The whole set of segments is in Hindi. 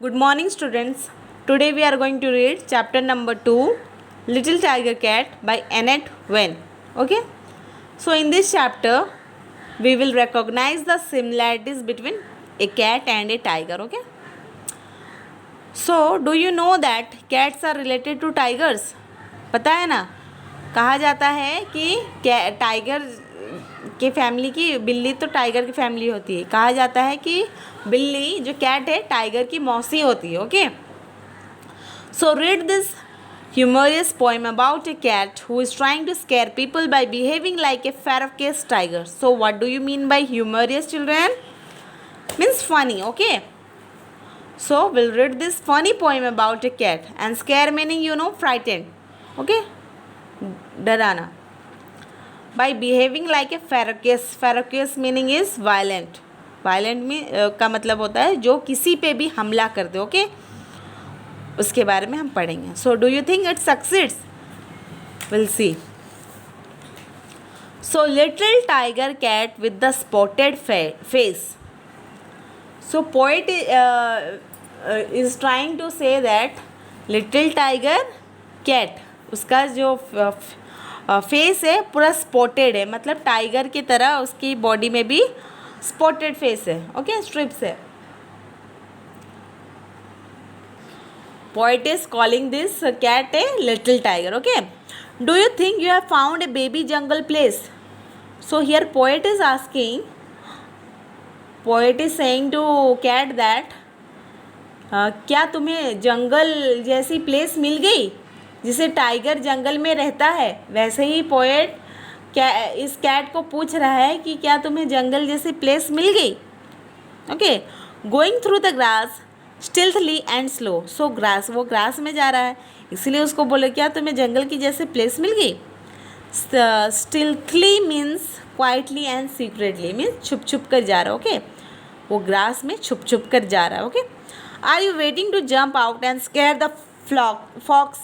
Good morning, students. Today we are going to read chapter number 2, Little Tiger Cat by Annette Wen. Okay. So in this chapter, we will recognize the similarities between a cat and a tiger. Okay. So do you know that cats are related to tigers? पता है ना, कहा जाता है कि टाइगर के फैमिली की बिल्ली तो टाइगर की फैमिली होती है. कहा जाता है कि बिल्ली जो कैट है टाइगर की मौसी होती है. Okay, so read this humorous poem about a cat who is trying to scare people by behaving like a ferocious tiger. So what do you mean by humorous, children? Means funny. Okay, so we'll read this funny poem about a cat, and scare meaning frightened. Okay, डराना. By behaving like a ferocious meaning is violent. Violent में का मतलब होता है जो किसी पे भी हमला कर दे. ओके, उसके बारे में हम पढ़ेंगे. So do you think it succeeds? We'll see. So little tiger cat with the spotted face. So poet is trying to say that little tiger cat, उसका जो फेस है पूरा स्पॉटेड है, मतलब टाइगर की तरह उसकी बॉडी में भी स्पॉटेड फेस है. ओके, स्ट्रिप्स है. Poet is calling this cat a little tiger. Okay, do you think you have found a baby jungle place? So here poet is asking, poet is saying to cat that क्या तुम्हें जंगल जैसी प्लेस मिल गई जिसे टाइगर जंगल में रहता है? वैसे ही पोएट क्या इस कैट को पूछ रहा है कि क्या तुम्हें जंगल जैसी प्लेस मिल गई. Okay, going through the grass stealthily and slow. So grass, वो ग्रास में जा रहा है इसलिए उसको बोले क्या तुम्हें जंगल की जैसे प्लेस मिल गई. Stealthily means quietly and secretly means छुप छुप कर जा रहा है. ओके, वो ग्रास में छुप छुप कर जा रहा है. Okay, are you waiting to jump out and scare the fox?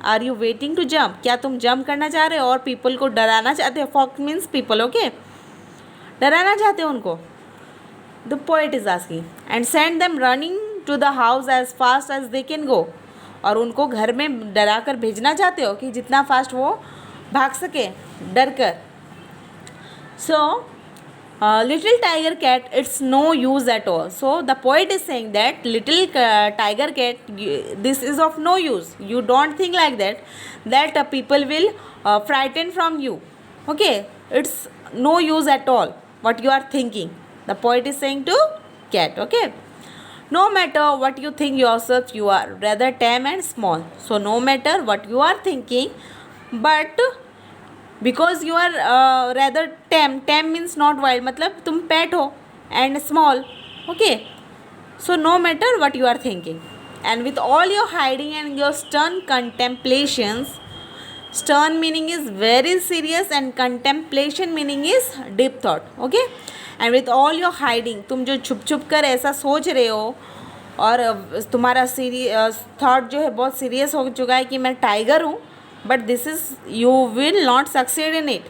Are you waiting to jump? क्या तुम जंप करना चाह रहे हो और पीपल को डराना चाहते हो? Fox means people. ओके, डराना चाहते हो उनको. The poet is asking and send them running to the house as fast as they can go. और उनको घर में डरा कर भेजना चाहते हो कि जितना फास्ट वो भाग सके डर कर. सो little tiger cat, it's no use at all. So the poet is saying that little tiger cat, this is of no use. You don't think like that people will frighten from you. Okay, it's no use at all what you are thinking, the poet is saying to cat. Okay, no matter what you think yourself, you are rather tame and small. So no matter what you are thinking, but because you are rather tame. Tame means not wild, मतलब तुम पेट हो, and small. Okay, so no matter what you are thinking and with all your hiding and your stern contemplations. Stern meaning is very serious and contemplation meaning is deep thought. Okay, and with all your hiding, तुम जो छुप छुप कर ऐसा सोच रहे हो और तुम्हारा सीरियस थॉट जो है बहुत सीरियस हो चुका है कि मैं टाइगर हूँ, but this is, you will not succeed in it.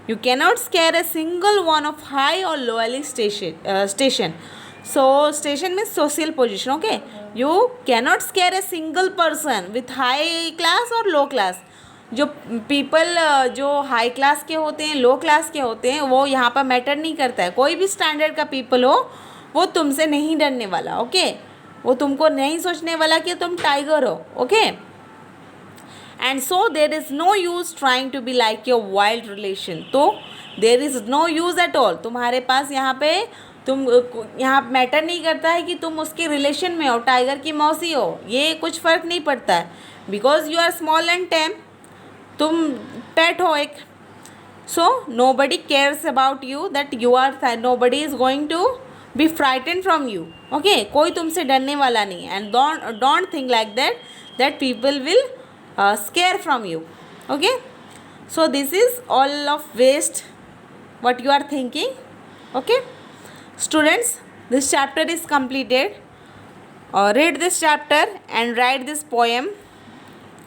You cannot scare a single one of high or lowly station. So station means social position. Okay, you cannot scare a single person with high class or low class. जो people जो हाई क्लास के होते हैं, लो क्लास के होते हैं, वो यहाँ पर मैटर नहीं करता है. कोई भी स्टैंडर्ड का पीपल हो वो तुमसे नहीं डरने वाला. ओके, वो तुमको नहीं सोचने वाला कि तुम टाइगर हो. Okay, and so there is no use trying to be like your wild relation. तो there is no use at all. तुम्हारे पास यहाँ पे तुम यहाँ मैटर नहीं करता है कि तुम उसके रिलेशन में हो, टाइगर की मौसी हो, ये कुछ फ़र्क नहीं पड़ता है. Because you are small and tame, तुम पेट हो एक. So nobody cares about you, that you are, nobody is going to be frightened from you. Okay, कोई तुमसे डरने वाला नहीं. And don't think like that people will scare from you. Okay, so this is all of waste what you are thinking. Okay, students, this chapter is completed. Read this chapter and write this poem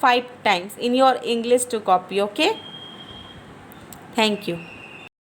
5 times in your English 2 copy. Okay, thank you.